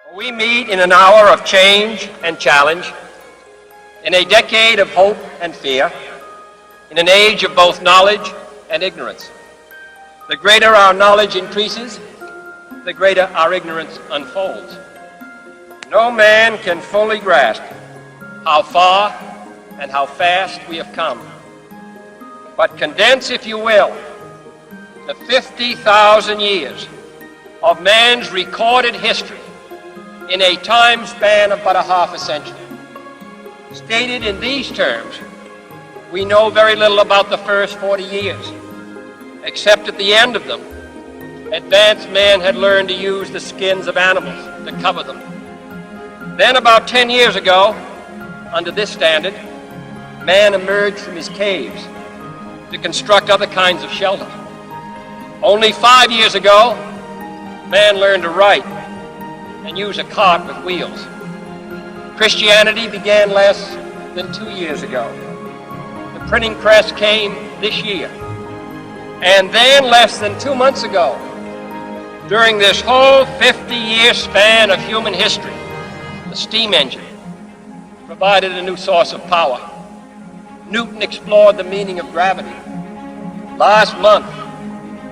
We meet in an hour of change and challenge, in a decade of hope and fear, in an age of both knowledge and ignorance. The greater our knowledge increases, the greater our ignorance unfolds. No man can fully grasp how far and how fast we have come. But condense, if you will, the 50,000 years of man's recorded history in a time span of but a half a century. Stated in these terms, we know very little about the first 40 years, except at the end of them, advanced man had learned to use the skins of animals to cover them. Then about 10 years ago, under this standard, man emerged from his caves to construct other kinds of shelter. Only 5 years ago, man learned to write and use a cart with wheels. Christianity began less than 2 years ago. The printing press came this year. And then less than 2 months ago, during this whole 50-year span of human history, the steam engine provided a new source of power. Newton explored the meaning of gravity. Last month,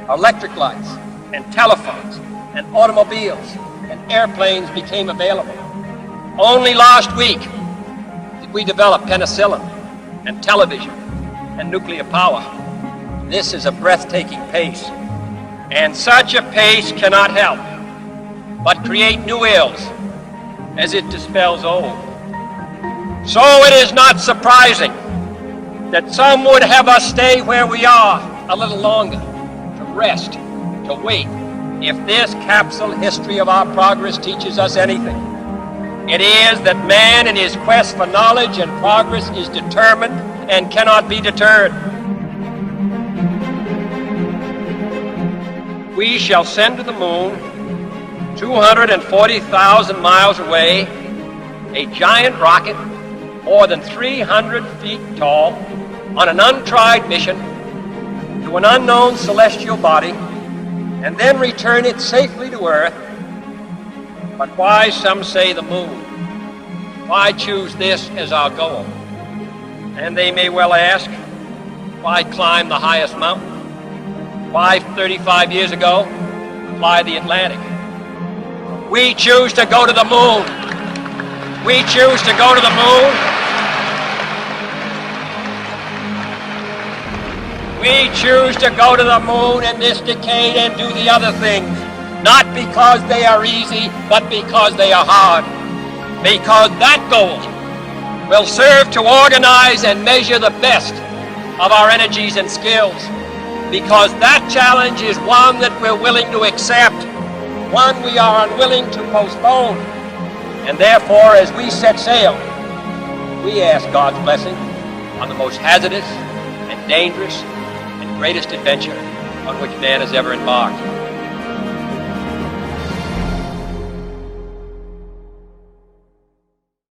electric lights and telephones and automobiles and airplanes became available. Only last week did we develop penicillin and television and nuclear power. This is a breathtaking pace, and such a pace cannot help but create new ills as it dispels old. So it is not surprising that some would have us stay where we are a little longer, to rest, to wait. If this capsule history of our progress teaches us anything, it is that man in his quest for knowledge and progress is determined and cannot be deterred. We shall send to the moon, 240,000 miles away, a giant rocket more than 300 feet tall on an untried mission to an unknown celestial body, and then return it safely to Earth. But why, some say, the moon? Why choose this as our goal? And they may well ask, why climb the highest mountain? Why, 35 years ago, fly the Atlantic? We choose to go to the moon. We choose to go to the moon. We choose to go to the moon in this decade and do the other things, not because they are easy, but because they are hard. Because that goal will serve to organize and measure the best of our energies and skills. Because that challenge is one that we're willing to accept, one we are unwilling to postpone. And therefore, as we set sail, we ask God's blessing on the most hazardous and dangerous and greatest adventure on which man has ever embarked.